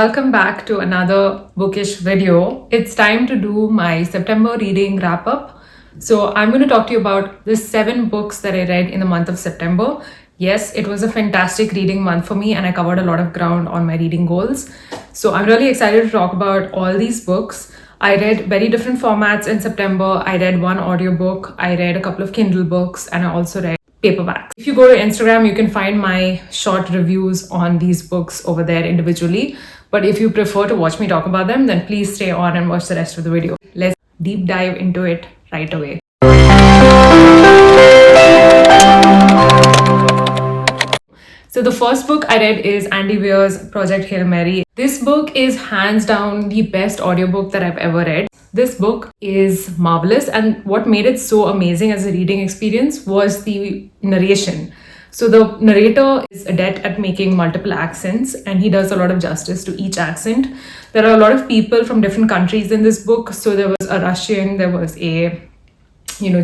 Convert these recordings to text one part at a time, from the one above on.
Welcome back to another bookish video. It's time to do my September reading wrap up. So I'm going to talk to you about the 7 books that I read in the month of September. Yes, it was a fantastic reading month for me and I covered a lot of ground on my reading goals. So I'm really excited to talk about all these books. I read very different formats in September. I read one audiobook, I read a couple of Kindle books, and I also read paperbacks. If you go to Instagram, you can find my short reviews on these books over there individually. But if you prefer to watch me talk about them, then please stay on and watch the rest of the video. Let's deep dive into it right away. So the first book I read is Andy Weir's Project Hail Mary. This book is hands down the best audiobook that I've ever read. This book is marvelous, and what made it so amazing as a reading experience was the narration. So the narrator is adept at making multiple accents and he does a lot of justice to each accent. There are a lot of people from different countries in this book. So there was a Russian, there was a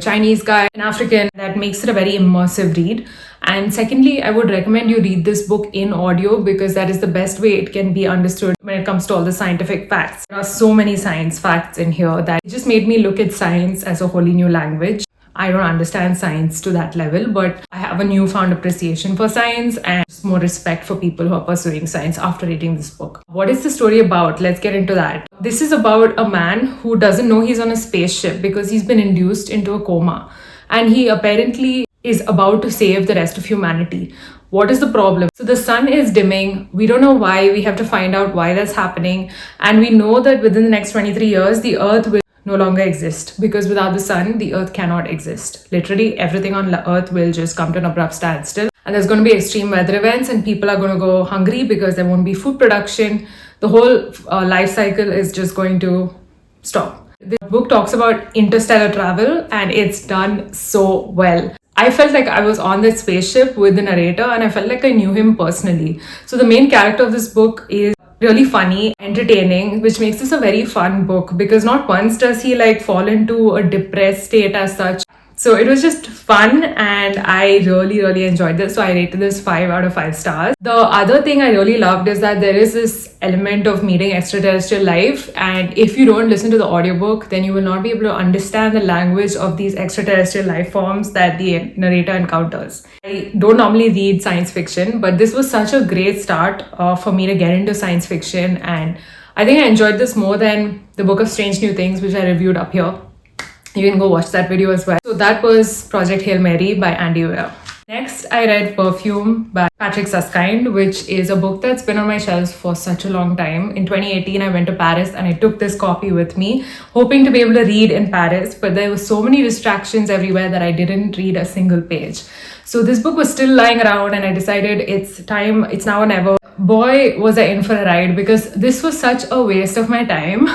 Chinese guy, an African. That makes it a very immersive read. And secondly, I would recommend you read this book in audio because that is the best way it can be understood when it comes to all the scientific facts. There are so many science facts in here that it just made me look at science as a wholly new language. I don't understand science to that level, but I have a newfound appreciation for science and more respect for people who are pursuing science after reading this book. What is the story about? Let's get into that. This is about a man who doesn't know he's on a spaceship because he's been induced into a coma. And he apparently is about to save the rest of humanity. What is the problem? So the sun is dimming. We don't know why. We have to find out why that's happening. And we know that within the next 23 years, the earth will no longer exist because without the sun, the earth cannot exist. Literally everything on earth will just come to an abrupt standstill. And there's going to be extreme weather events and people are going to go hungry because there won't be food production. The whole life cycle is just going to stop. The book talks about interstellar travel and it's done so well. I felt like I was on that spaceship with the narrator and I felt like I knew him personally. So the main character of this book is really funny, entertaining, which makes this a very fun book because not once does he fall into a depressed state as such. So it was just fun and I really enjoyed this. So I rated this 5 out of 5 stars. The other thing I really loved is that there is this element of meeting extraterrestrial life, and if you don't listen to the audiobook, then you will not be able to understand the language of these extraterrestrial life forms that the narrator encounters. I don't normally read science fiction, but this was such a great start for me to get into science fiction, and I think I enjoyed this more than the Book of Strange New Things, which I reviewed up here. You can go watch that video as well. So that was Project Hail Mary by Andy Weir. Next, I read Perfume by Patrick Susskind, which is a book that's been on my shelves for such a long time. In 2018, I went to Paris and I took this copy with me, hoping to be able to read in Paris, but there were so many distractions everywhere that I didn't read a single page. So this book was still lying around and I decided it's time, it's now or never. Boy, was I in for a ride because this was such a waste of my time.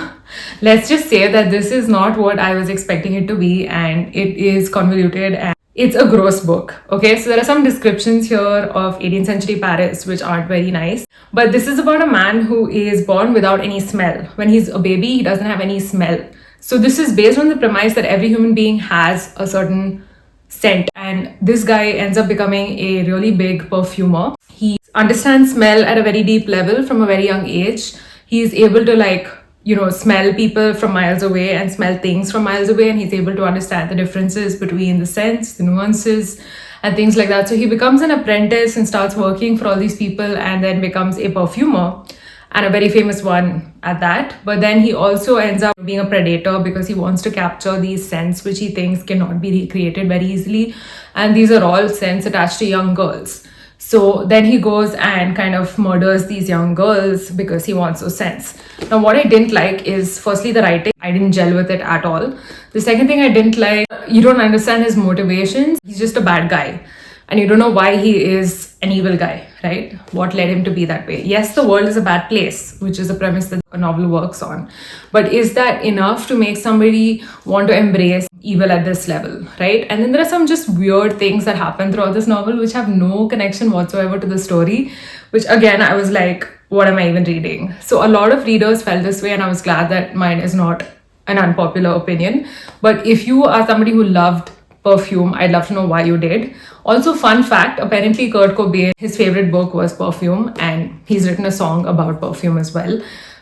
Let's just say that this is not what I was expecting it to be, and it is convoluted and it's a gross book. Okay, so there are some descriptions here of 18th century Paris which aren't very nice, but this is about a man who is born without any smell. When he's a baby, he doesn't have any smell. So this is based on the premise that every human being has a certain scent, and this guy ends up becoming a really big perfumer. He understands smell at a very deep level from a very young age. He is able to smell people from miles away and smell things from miles away, and he's able to understand the differences between the scents, the nuances and things like that. So he becomes an apprentice and starts working for all these people and then becomes a perfumer, and a very famous one at that. But then he also ends up being a predator because he wants to capture these scents which he thinks cannot be recreated very easily, and these are all scents attached to young girls. So then he goes and kind of murders these young girls because he wants those scents. Now what I didn't like is firstly the writing. I didn't gel with it at all. The second thing I didn't like, you don't understand his motivations. He's just a bad guy and you don't know why he is an evil guy, right? What led him to be that way? Yes, the world is a bad place, which is a premise that a novel works on. But is that enough to make somebody want to embrace evil at this level, right? And then there are some just weird things that happen throughout this novel which have no connection whatsoever to the story, which again, I was like, what am I even reading? So a lot of readers felt this way and I was glad that mine is not an unpopular opinion. But if you are somebody who loved Perfume. I'd love to know why you did. Also, fun fact, apparently Kurt Cobain, his favorite book was Perfume, and he's written a song about perfume as well,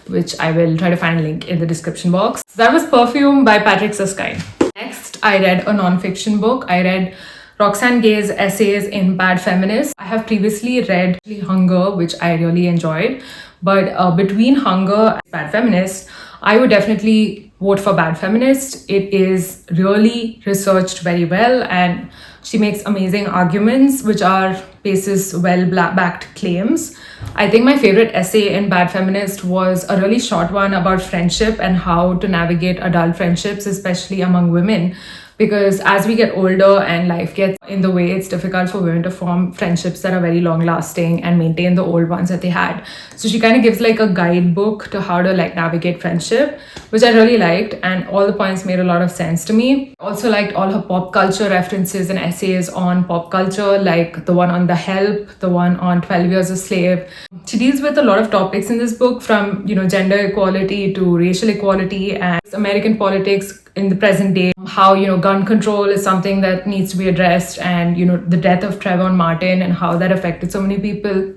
which I will try to find a link in the description box. So that was Perfume by Patrick Susskind. Next, I read a non-fiction book. I read Roxane Gay's essays in Bad Feminist. I have previously read Hunger, which I really enjoyed. But between Hunger and Bad Feminist, I would definitely vote for Bad Feminist. It is really researched very well, and she makes amazing arguments which are basis well-backed claims. I think my favorite essay in Bad Feminist was a really short one about friendship and how to navigate adult friendships, especially among women. Because as we get older and life gets in the way, it's difficult for women to form friendships that are very long lasting and maintain the old ones that they had. So she kind of gives like a guidebook to how to like navigate friendship, which I really liked, and all the points made a lot of sense to me. Also liked all her pop culture references and essays on pop culture, like the one on The Help, the one on 12 Years a Slave. She deals with a lot of topics in this book, from gender equality to racial equality and American politics in the present day, how gun control is something that needs to be addressed, and the death of Trayvon Martin and how that affected so many people.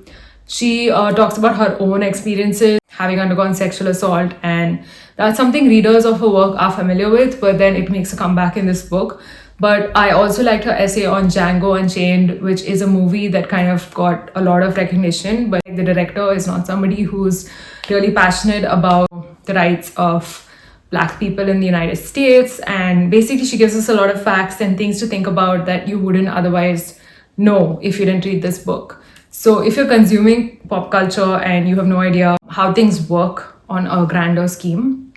She talks about her own experiences having undergone sexual assault, and that's something readers of her work are familiar with, but then it makes a comeback in this book. But I also liked her essay on Django Unchained, which is a movie that kind of got a lot of recognition, but the director is not somebody who's really passionate about the rights of Black people in the United States. And basically she gives us a lot of facts and things to think about that you wouldn't otherwise know if you didn't read this book. So if you're consuming pop culture and you have no idea how things work on a grander scheme,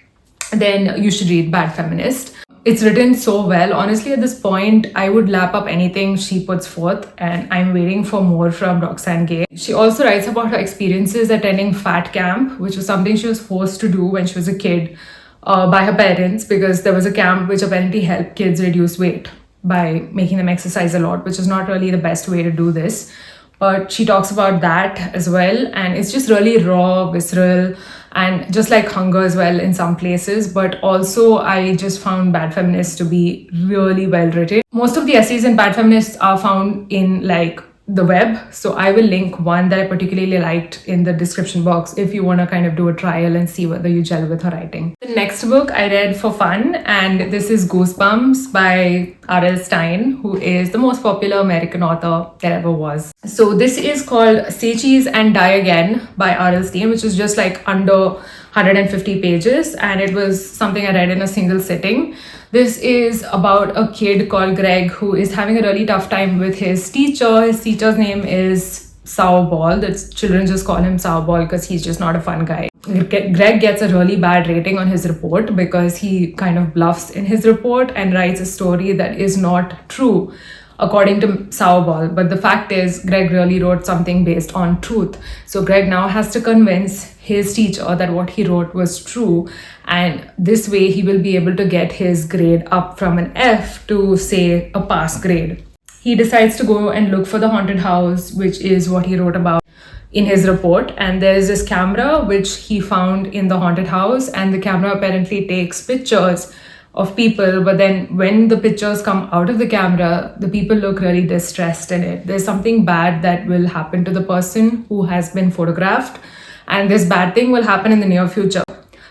then you should read Bad Feminist. It's written so well. Honestly, at this point, I would lap up anything she puts forth, and I'm waiting for more from Roxane Gay. She also writes about her experiences attending fat camp, which was something she was forced to do when she was a kid by her parents, because there was a camp which apparently helped kids reduce weight by making them exercise a lot, which is not really the best way to do this. But she talks about that as well, and it's just really raw, visceral, and just like Hunger as well in some places. But also I just found Bad Feminist to be really well written. Most of the essays in Bad Feminist are found in like the web, so I will link one that I particularly liked in the description box if you want to kind of do a trial and see whether you gel with her writing. The next book I read for fun, and this is Goosebumps by R.L. Stine, who is the most popular American author there ever was. So this is called Say Cheese and Die Again by R.L. Stine, which is just like under 150 pages, and it was something I read in a single sitting. This is about a kid called Greg who is having a really tough time with his teacher. His teacher's name is Sour Ball. Children just call him Sour Ball because he's just not a fun guy. Greg gets a really bad rating on his report because he kind of bluffs in his report and writes a story that is not true according to Sauerball. But the fact is, Greg really wrote something based on truth. So Greg now has to convince his teacher that what he wrote was true, and this way he will be able to get his grade up from an F to, say, a pass grade. He decides to go and look for the haunted house, which is what he wrote about in his report, and there's this camera which he found in the haunted house, and the camera apparently takes pictures of people, but then when the pictures come out of the camera, the people look really distressed in it. There's something bad that will happen to the person who has been photographed, and this bad thing will happen in the near future.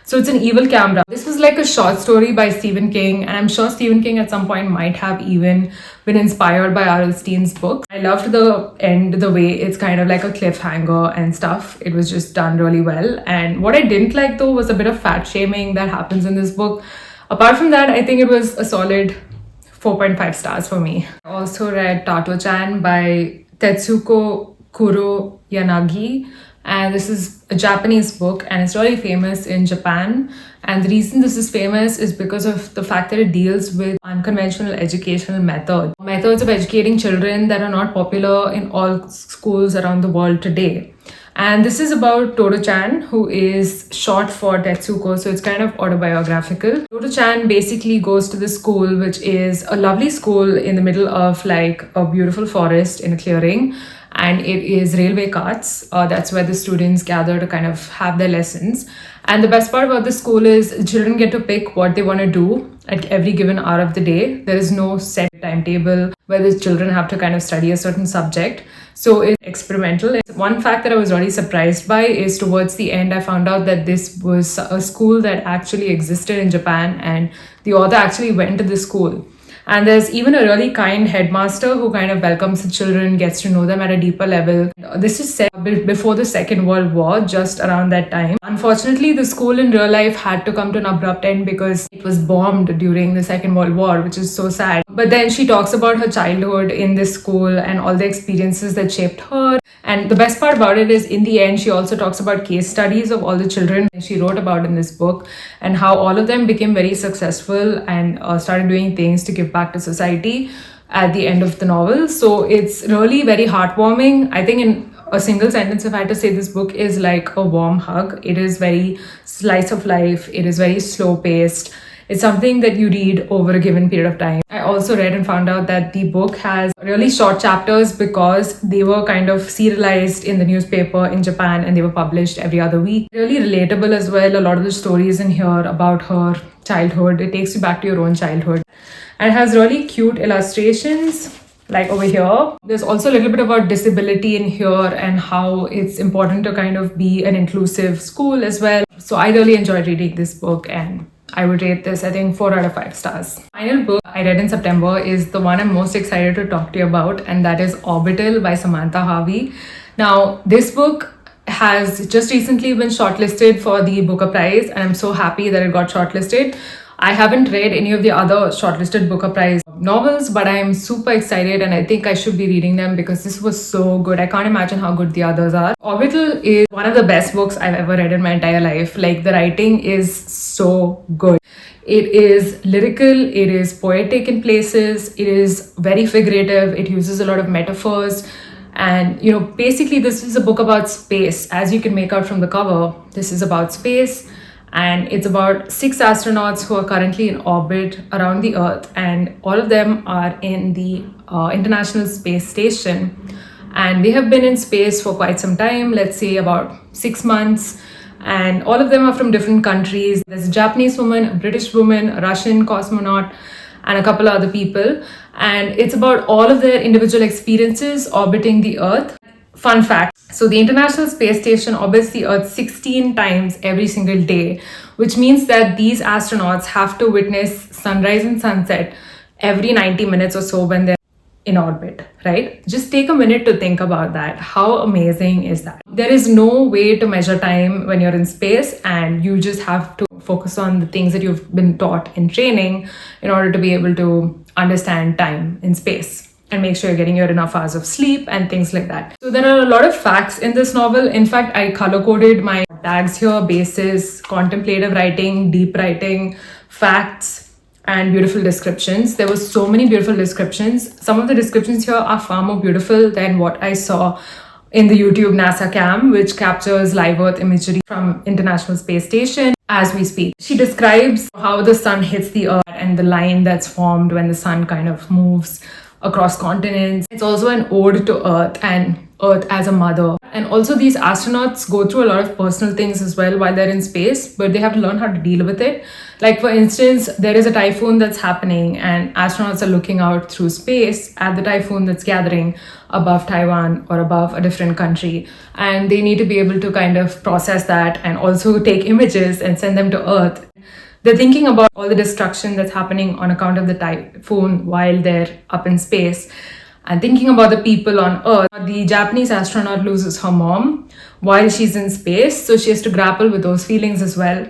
So it's an evil camera. This was like a short story by Stephen King, and I'm sure Stephen King at some point might have even been inspired by R.L. Stine's book. I loved the end, the way it's kind of like a cliffhanger and stuff. It was just done really well. And what I didn't like though was a bit of fat shaming that happens in this book. Apart from that, I think it was a solid 4.5 stars for me. I also read Totto-Chan by Tetsuko Kuroyanagi, and this is a Japanese book, and it's really famous in Japan. And the reason this is famous is because of the fact that it deals with unconventional educational methods of educating children that are not popular in all schools around the world today. And this is about Totto-Chan, who is short for Tetsuko, so it's kind of autobiographical. Totto-Chan basically goes to the school, which is a lovely school in the middle of like a beautiful forest in a clearing. and it is railway carts. That's where the students gather to kind of have their lessons. And the best part about the school is children get to pick what they want to do at every given hour of the day. There is no set timetable where the children have to kind of study a certain subject. So it's experimental. One fact that I was really surprised by is towards the end, I found out that this was a school that actually existed in Japan, and the author actually went to the school. And there's even a really kind headmaster who kind of welcomes the children, gets to know them at a deeper level. This is set before the Second World War, just around that time. Unfortunately, the school in real life had to come to an abrupt end because it was bombed during the Second World War, which is so sad. But then she talks about her childhood in this school and all the experiences that shaped her. And the best part about it is, in the end, she also talks about case studies of all the children she wrote about in this book and how all of them became very successful and started doing things to give back to society at the end of the novel. So it's really very heartwarming. I think in a single sentence, if I had to say, this book is like a warm hug. It is very slice of life. It is very slow paced. It's something that you read over a given period of time. I also read and found out that the book has really short chapters because they were kind of serialized in the newspaper in Japan and they were published every other week. Really relatable as well. A lot of the stories in here about her childhood, it takes you back to your own childhood. And it has really cute illustrations. Like over here, there's also a little bit about disability in here and how it's important to kind of be an inclusive school as well. So I really enjoyed reading this book, and I would rate this, I think, 4 out of 5 stars. Final book I read in September is the one I'm most excited to talk to you about, and that is Orbital by Samantha Harvey. Now, this book has just recently been shortlisted for the Booker Prize, and I'm so happy that it got shortlisted. I haven't read any of the other shortlisted Booker Prize novels, but I am super excited and I think I should be reading them because this was so good. I can't imagine how good the others are. Orbital is one of the best books I've ever read in my entire life. Like, the writing is so good. It is lyrical, it is poetic in places, it is very figurative, it uses a lot of metaphors. And, basically this is a book about space. As you can make out from the cover, this is about space. And it's about 6 astronauts who are currently in orbit around the Earth, and all of them are in the International Space Station. And they have been in space for quite some time, let's say about 6 months. And all of them are from different countries. There's a Japanese woman, a British woman, a Russian cosmonaut, and a couple of other people. And it's about all of their individual experiences orbiting the Earth. Fun fact. So the International Space Station orbits the Earth 16 times every single day, which means that these astronauts have to witness sunrise and sunset every 90 minutes or so when they're in orbit, right? Just take a minute to think about that. How amazing is that? There is no way to measure time when you're in space, and you just have to focus on the things that you've been taught in training in order to be able to understand time in space and make sure you're getting your enough hours of sleep and things like that. So there are a lot of facts in this novel. In fact, I color-coded my tags here: basis, contemplative writing, deep writing, facts, and beautiful descriptions. There were so many beautiful descriptions. Some of the descriptions here are far more beautiful than what I saw in the YouTube NASA cam, which captures live Earth imagery from International Space Station as we speak. She describes how the sun hits the Earth and the line that's formed when the sun kind of moves across continents. It's also an ode to Earth and Earth as a mother. And also, these astronauts go through a lot of personal things as well while they're in space, but they have to learn how to deal with it. Like, for instance, there is a typhoon that's happening and astronauts are looking out through space at the typhoon that's gathering above Taiwan or above a different country. And they need to be able to kind of process that and also take images and send them to Earth. They're thinking about all the destruction that's happening on account of the typhoon while they're up in space, and thinking about the people on Earth. The Japanese astronaut loses her mom while she's in space, so she has to grapple with those feelings as well.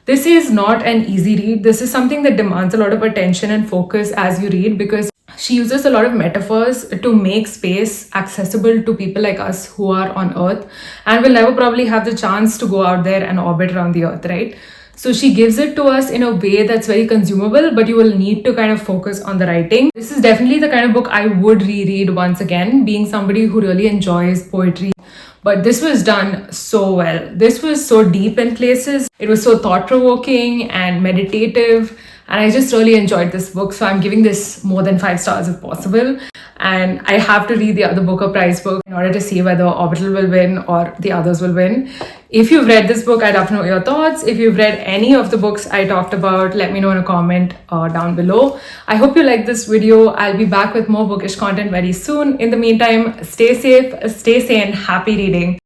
This is not an easy read. This is something that demands a lot of attention and focus as you read, because she uses a lot of metaphors to make space accessible to people like us who are on Earth and will never probably have the chance to go out there and orbit around the Earth, right? So she gives it to us in a way that's very consumable, but you will need to kind of focus on the writing. This is definitely the kind of book I would reread once again, being somebody who really enjoys poetry. But this was done so well. This was so deep in places. It was so thought-provoking and meditative. And I just really enjoyed this book. So I'm giving this more than 5 stars if possible. And I have to read the other Booker Prize book in order to see whether Orbital will win or the others will win. If you've read this book, I'd love to know your thoughts. If you've read any of the books I talked about, let me know in a comment down below. I hope you liked this video. I'll be back with more bookish content very soon. In the meantime, stay safe, stay sane, happy reading.